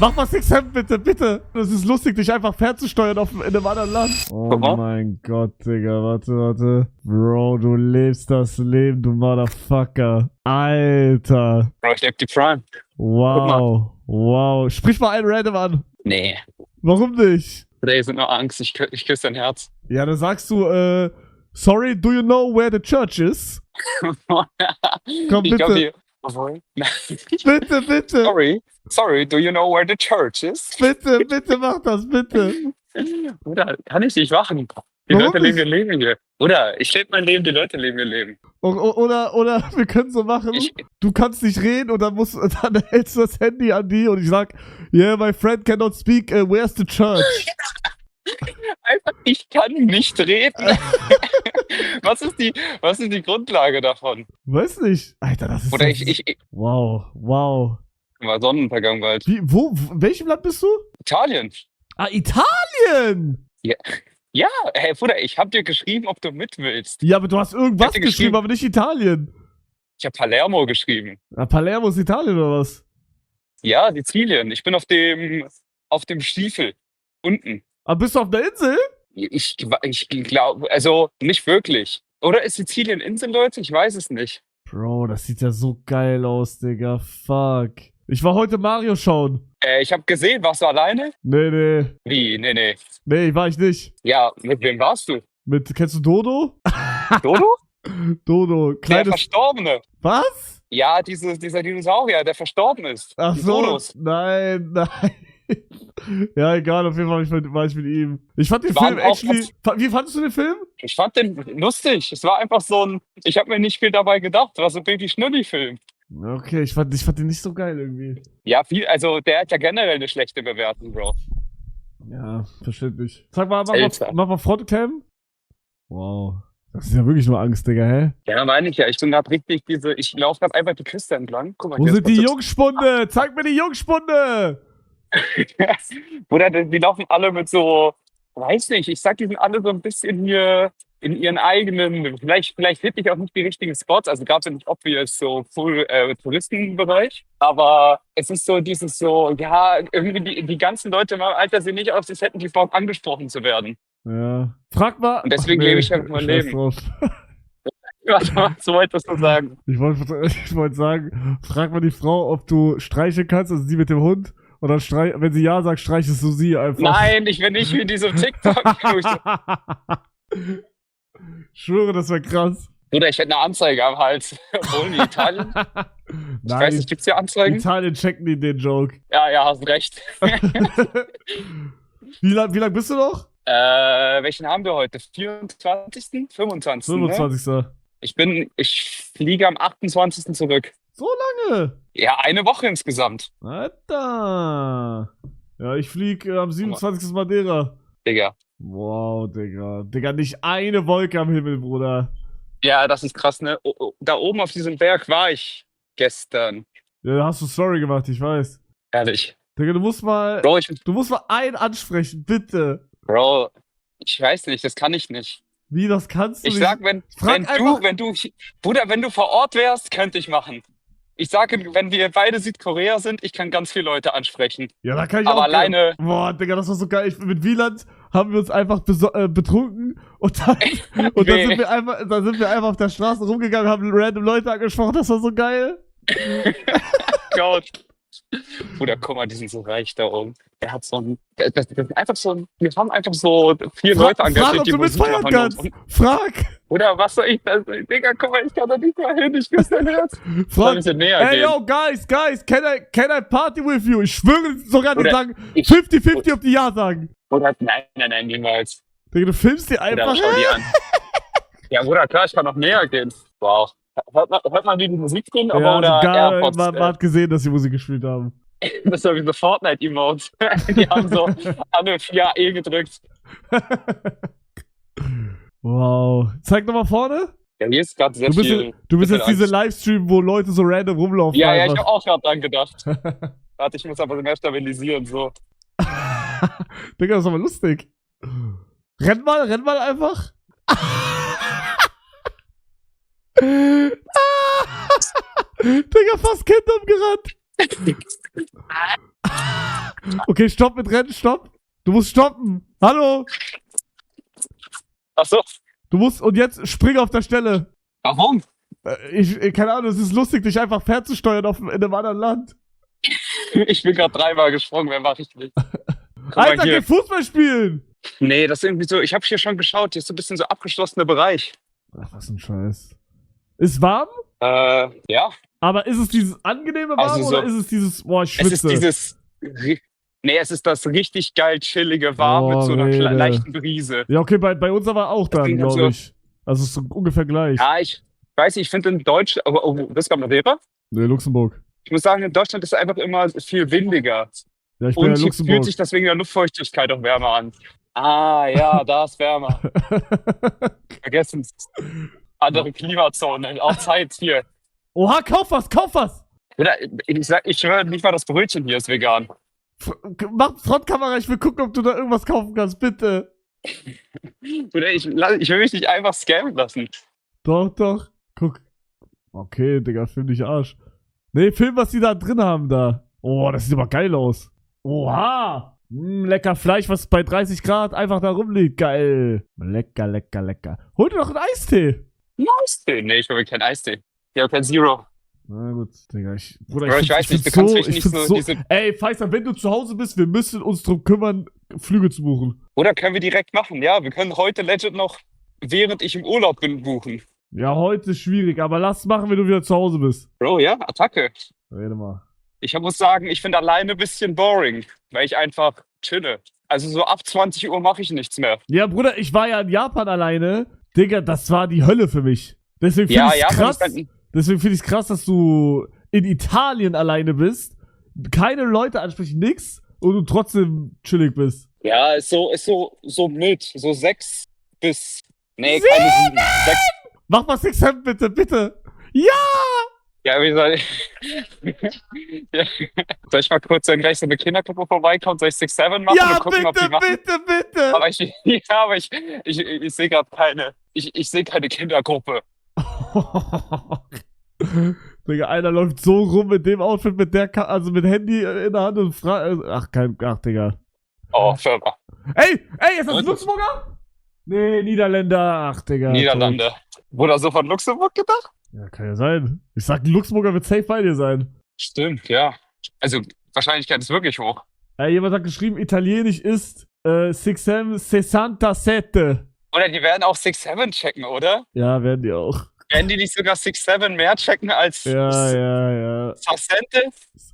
Mach mal 6 Hemd, bitte, bitte. Das ist lustig, dich einfach fernzusteuern in einem anderen Land. Oh mein Gott, Digga. Warte. Bro, du lebst das Leben, du Motherfucker. Alter. Bro, ich lebe die Prime. Wow. Sprich mal einen random an. Nee. Warum nicht? Today sind nur Angst. Ich küsse dein Herz. Ja, dann sagst du, sorry, do you know where the church is? Komm, bitte. Bitte. Sorry, do you know where the church is? Bitte mach das, bitte. Oder kann ich nicht machen. Die Warum Leute leben nicht? ihr Leben hier. Oder ich lebe mein Leben, die Leute leben ihr Leben. Oder wir können so machen, du kannst nicht reden und dann hältst du das Handy an die und ich sag, yeah, my friend cannot speak, where's the church? Einfach, ich kann nicht reden. Was ist die Grundlage davon? Weiß nicht. Alter, das ist... Oder das ich Wow. war Sonnenuntergang bald. In welchem Land bist du? Italien. Ah, Italien! Ja, hey Bruder, ich hab dir geschrieben, ob du mit willst. Ja, aber du hast irgendwas dir geschrieben, aber nicht Italien. Ich hab Palermo geschrieben. Ah, Palermo ist Italien oder was? Ja, Sizilien. Ich bin auf dem Stiefel. Unten. Aber bist du auf der Insel? Ich glaube, also nicht wirklich. Oder ist Sizilien Insel, Leute? Ich weiß es nicht. Bro, das sieht ja so geil aus, Digga. Fuck. Ich war heute Mario schauen. Ich habe gesehen, warst du alleine? Nee. Wie? Nee. Nee, war ich nicht. Ja, mit wem warst du? Kennst du Dodo? Dodo? Dodo, Der Verstorbene. Was? Ja, dieser Dinosaurier, der verstorben ist. Ach Die so, Dodos. nein. Ja, egal, auf jeden Fall war ich mit ihm. Ich fand den Film actually... Wie fandest du den Film? Ich fand den lustig. Es war einfach so ein... Ich habe mir nicht viel dabei gedacht. Es war so ein Baby-Schnulli-Film. Okay, ich fand den nicht so geil irgendwie. Ja, also der hat ja generell eine schlechte Bewertung, Bro. Ja, verständlich. Sag mal, mach mal Frontcam. Wow. Das ist ja wirklich nur Angst, Digga, hä? Ja, meine ich ja. Ich bin gerade richtig ich laufe gerade einfach die Küste entlang. Guck mal, wo sind die Jungspunde? Zeig mir die Jungspunde! Bruder, die laufen alle mit so, weiß nicht, ich sag, die sind alle so ein bisschen hier in ihren eigenen, vielleicht hätte ich auch nicht die richtigen Spots, also gab es ja nicht obvious so full Touristenbereich, aber es ist so dieses so, ja, irgendwie die ganzen Leute in meinem Alter sehen nicht aus, als hätten die Bock angesprochen zu werden. Ja. Frag mal. Und deswegen lebe ich halt mein Leben. Was wolltest du sagen? Ich wollte sagen, frag mal die Frau, ob du streicheln kannst, also sie mit dem Hund. Und dann wenn sie ja sagt, streichelst du sie einfach. Nein, ich will nicht wie diese TikTok. Schwöre, das wäre krass. Bruder, ich hätte eine Anzeige am Hals. Obwohl, in Italien? Ich weiß nicht, gibt's hier Anzeigen? Italien checken die den Joke. Ja, hast recht. Wie lang bist du noch? Welchen haben wir heute? 24., 25. 25. Ne? Ich fliege am 28. zurück. So lange? Ja, eine Woche insgesamt. Alter. Ja, ich fliege am 27. Madeira. Digga. Wow, Digga. Digga, nicht eine Wolke am Himmel, Bruder. Ja, das ist krass, ne? Da oben auf diesem Berg war ich gestern. Ja, da hast du Story gemacht, ich weiß. Ehrlich. Digga, du musst mal einen ansprechen, bitte. Bro, ich weiß nicht, das kann ich nicht. Wie, das kannst du nicht? Ich sag, wenn du vor Ort wärst, könnte ich machen. Ich sage, wenn wir beide Südkorea sind, ich kann ganz viele Leute ansprechen. Ja, da kann ich aber auch alleine. Boah, Digga, das war so geil. Mit Wieland haben wir uns einfach betrunken und dann sind wir einfach auf der Straße rumgegangen, haben random Leute angesprochen. Das war so geil. Gott. Bruder, guck mal, die sind so reich da oben. Er hat so ein. Das ist einfach so ein. Wir haben einfach so 4 Leute engagiert, die Musik machen kannst. Frag! Oder was soll ich da? Digga, guck mal, ich kann da nicht mal hin. Ich küsse dein Herz. Frag! Ein bisschen näher hey, gehen. yo, guys, can I party with you? Ich schwöre sogar, die sagen 50-50, ob die Ja sagen. Oder nein, niemals. Digga, du filmst die einfach. Oder schau die an. Ja, Bruder, klar, ich kann noch näher gehen. Wow. Hört man, wie die Musik gehen? Ja, Aber oder geil, AirPods? man hat gesehen, dass die Musik gespielt haben. Das ist ja wie so Fortnite-Emotes. Die haben so alle 4E gedrückt. Wow. Zeig nochmal vorne. Ja, hier ist gerade sehr viel. Du bist jetzt diese Livestream, wo Leute so random rumlaufen. Ja, ich hab auch gerade dran gedacht. Warte, ich muss aber mehr stabilisieren, so. Digga, das ist aber lustig. Renn mal einfach. Digga, fast Kind umgerannt. Okay, stopp mit Rennen, stopp. Du musst stoppen. Hallo. Ach so. Du musst, und jetzt spring auf der Stelle. Warum? Keine Ahnung, es ist lustig, dich einfach fernzusteuern in einem anderen Land. Ich bin gerade 3-mal gesprungen, wer mache ich nicht? Alter, geh Fußball spielen. Nee, das ist irgendwie so, ich habe hier schon geschaut, hier ist so ein bisschen so abgeschlossener Bereich. Ach, was ein Scheiß. Ist warm? Ja. Aber ist es dieses angenehme Warm Also so, oder ist es dieses, boah, ich schwitze? Es ist das richtig geil chillige Warm mit so einer leichten Brise. Ja, okay, bei uns aber auch dann, glaube ich. Also es ist so ungefähr gleich. Ja, ich weiß nicht, ich finde in Deutschland, das kommt Madeira? Nee, Luxemburg. Ich muss sagen, in Deutschland ist es einfach immer viel windiger. Ja, ich bin Und ja hier fühlt sich das wegen der Luftfeuchtigkeit auch wärmer an. Ah, ja, da ist wärmer. Vergessen es. Andere Klimazone, auch Zeit hier. Oha, kauf was, kauf was! Oder, ich schwöre nicht mal, das Brötchen hier ist vegan. Mach Frontkamera, ich will gucken, ob du da irgendwas kaufen kannst, bitte. Oder ich will mich nicht einfach scammen lassen. Doch, guck. Okay, Digga, film dich Arsch. Nee, film, was die da drin haben da. Oh, das sieht aber geil aus. Oha! Lecker Fleisch, was bei 30 Grad einfach da rumliegt. Geil. Lecker, lecker, lecker. Hol dir doch einen Eistee. Ein Eistee? Nee, ich will mir keinen Eistee. Ich habe kein Zero. Na gut, Digga, Bro, ich weiß nicht, du kannst mich nicht so diese... Ey, Faisal, wenn du zu Hause bist, wir müssen uns drum kümmern, Flüge zu buchen. Oder können wir direkt machen, ja. Wir können heute legit noch, während ich im Urlaub bin, buchen. Ja, heute ist schwierig, aber lass machen, wenn du wieder zu Hause bist. Bro, ja, Attacke. Rede mal. Ich muss sagen, ich finde alleine ein bisschen boring, weil ich einfach chille. Also so ab 20 Uhr mache ich nichts mehr. Ja, Bruder, ich war ja in Japan alleine. Digga, das war die Hölle für mich. Deswegen finde ich es krass. Deswegen finde ich es krass, dass du in Italien alleine bist, keine Leute ansprechen, nix, und du trotzdem chillig bist. Ja, ist so mit. So 6 bis. Nee, keine 7. 6. Mach mal 6 Hemd, bitte. Ja! Ja, wie soll ich. Ja. Soll ich mal kurz, wenn gleich so eine Kindergruppe vorbeikommt, soll ich 6-7 machen ja, und gucken, bitte, ob die machen? bitte! Aber ich sehe gerade keine. Ich sehe keine Kindergruppe. Digga, einer läuft so rum mit dem Outfit, mit mit Handy in der Hand und fragt. Ach, Digga. Oh, Firma. Ey, ist das Luxemburger? Nee, Niederländer. Ach, Digga. Niederlande. Wurde so von Luxemburg gedacht? Ja, kann ja sein. Ich sag, Luxemburger wird safe bei dir sein. Stimmt, ja. Also, Wahrscheinlichkeit ist wirklich hoch. Jemand hat geschrieben, Italienisch ist 67. Oder die werden auch 6-7 checken, oder? Ja, werden die auch. Werden die nicht sogar 6-7 mehr checken als Ja. Sassente?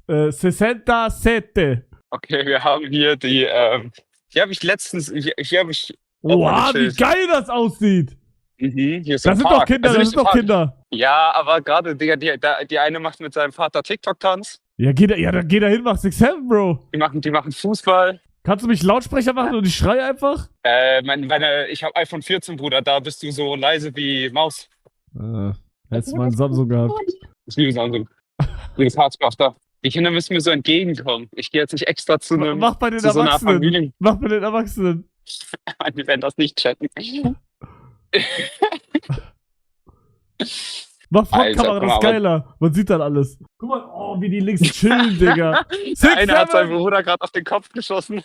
67. Okay, wir haben hier die, hier habe ich letztens, hier habe ich... Wow, wie geil das aussieht! Mhm, hier ist das sind doch Kinder, also das sind doch Kinder. Ja, aber gerade, Digga, die eine macht mit seinem Vater TikTok-Tanz. Ja, dann geh da hin, mach 6-7, Bro. Die machen Fußball. Kannst du mich Lautsprecher machen und ich schreie einfach? Ich habe iPhone 14, Bruder, da bist du so leise wie Maus. Hättest du mal einen Samsung gehabt. Ich liebe Samsung. Liebes Harzkrafter. Die Kinder müssen mir so entgegenkommen. Ich gehe jetzt nicht extra zu einem... Mach bei den Erwachsenen. Mach bei den Erwachsenen. Die werden das nicht chatten. Mach Frontkamera, das ist geiler. Man sieht dann alles. Guck mal, oh, wie die links chillen, Digga. Der eine hat seinen Bruder gerade auf den Kopf geschossen.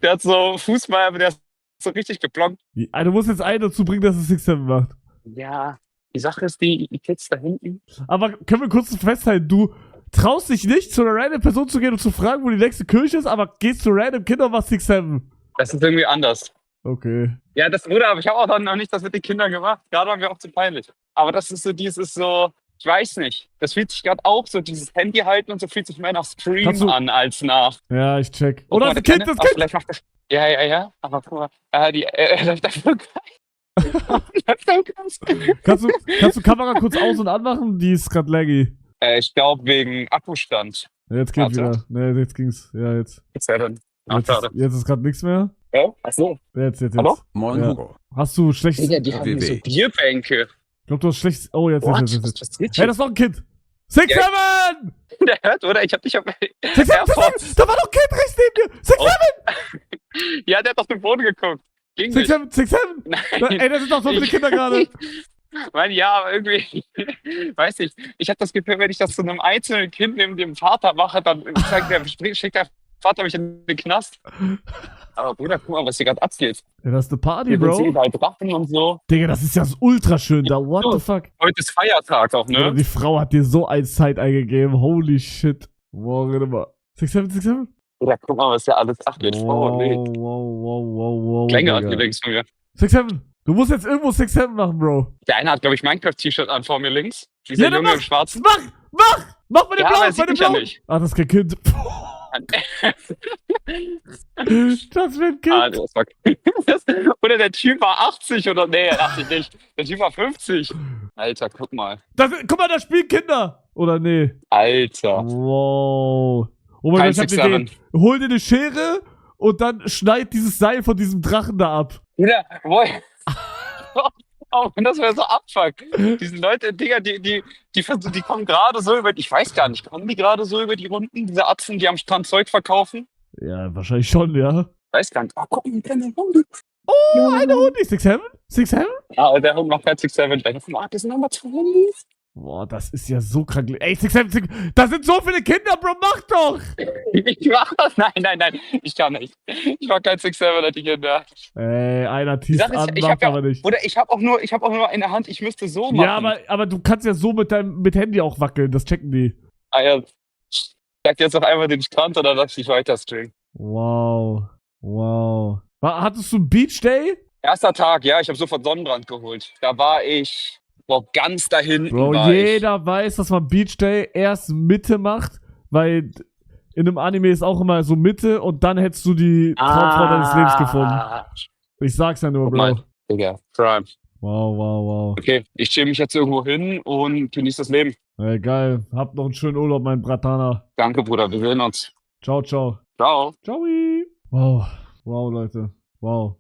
Der hat so Fußball, aber der ist so richtig geblockt. Du musst jetzt einen dazu bringen, dass es 6-7 macht. Ja, die Sache ist, die Kids da hinten. Aber können wir kurz festhalten, du traust dich nicht, zu einer random Person zu gehen und zu fragen, wo die nächste Kirche ist, aber gehst zu random Kindern und machst 6-7. Das ist irgendwie anders. Okay. Ja, das wurde, aber ich habe auch noch nicht das mit den Kindern gemacht. Gerade waren wir auch zu peinlich. Aber das ist so, ich weiß nicht. Das fühlt sich gerade auch so, dieses Handy halten und so fühlt sich mehr nach Stream an als nach. Ja, ich check. Oder das Kind, das Kind! Vielleicht macht das. Ja. Aber guck mal, läuft einfach Kannst du Kamera kurz aus- und anmachen? Die ist gerade laggy. Ich glaube wegen Akkustand. Jetzt geht's wieder. Ne, jetzt ging's. Ja, jetzt. Jetzt ist gerade nichts mehr. Ja? Achso. Jetzt. Hallo? Moin, Hugo. Hast du schlechtes... Ja, die haben so Bierbänke. Ich glaube, du hast schlechtes... Oh, jetzt. Hey, das ist noch ein Kind. 6-7! Der hört, oder? Ich hab dich auf... 6-7! Da war noch ein Kind rechts neben dir! 6-7! Ja, der hat auf den Boden geguckt. 6-7! Ey, das sind doch so viele Kinder gerade. Mein, ja, aber irgendwie, weiß nicht, ich habe das Gefühl, wenn ich das zu einem einzelnen Kind neben dem Vater mache, dann schickt der Vater mich in den Knast. Aber Bruder, guck mal, was hier gerade abgeht. Ja, das ist eine Party, Hier sind sie Bro. überall Drachen und so. Digga, das ist ja so ultra schön da. What the fuck? Heute ist Feiertag auch, Oder ne? die Frau hat dir so ein Zeit eingegeben. Holy shit. Wow, rede mal. 6-7? Oder guck mal, was hier alles abgeht. Oh, nee. Wow. Klänge an Digga. hier links von mir. 6-7. Du musst jetzt irgendwo 6-7 machen, Bro. Der eine hat, glaube ich, Minecraft-T-Shirt an vor mir links. Dieser Ja, dann Junge im Schwarzen. Mach mit dem Ja, aber Blau, er sieht mit dem mich ja Blau. nicht. Ah, das ist kein Kind. Das wird ein Ah, Kind. das war oder der Typ war 80 oder nee, 80 nicht. Der Typ war 50. Alter, guck mal. Guck mal, da spielen Kinder. Oder nee? Alter. Wow. Oh mein Gott, ich hab eine Idee. Hol dir eine Schere und dann schneid dieses Seil von diesem Drachen da ab. Bruder, boy. Oh, das wäre so Abfuck. Diese Leute, Digga, die kommen gerade so über, ich weiß gar nicht, kommen die gerade so über die Runden, diese Atzen, die am Strand Zeug verkaufen? Ja, wahrscheinlich schon, ja. Weiß gar nicht. Oh, guck mal, der Hund. Oh, eine Hund. 6-7? 6-7? Ah, der Hund macht 6-7. Das sind nochmal 2 Hundis. Boah, das ist ja so krank. Ey, 6-7, da sind so viele Kinder, Bro, mach doch! Ich mach das. Nein. Ich kann nicht. Ich mach kein 6-7, die Kinder. Ey, einer teast an, macht aber nicht. Oder ich hab auch nur eine Hand, ich müsste so machen. Ja, aber du kannst ja so mit Handy auch wackeln, das checken die. Ah ja. Ich sag jetzt noch einmal den Strand oder lass dich weiter streamen. Wow. Hattest du einen Beach Day? Erster Tag, ja, ich habe sofort Sonnenbrand geholt. Da war ich, ganz da hinten. Bro, jeder weiß, dass man Beach Day erst Mitte macht, weil in einem Anime ist auch immer so Mitte und dann hättest du die Traumfrau deines Lebens gefunden. Ich sag's ja nur, Guck Bro. mal, Digga, Prime. Wow. Okay, ich chill mich jetzt irgendwo hin und genieße das Leben. Ey, geil. Habt noch einen schönen Urlaub, mein Bratana. Danke, Bruder, wir sehen uns. Ciao. Ciao. Ciao. Wow, Leute. Wow.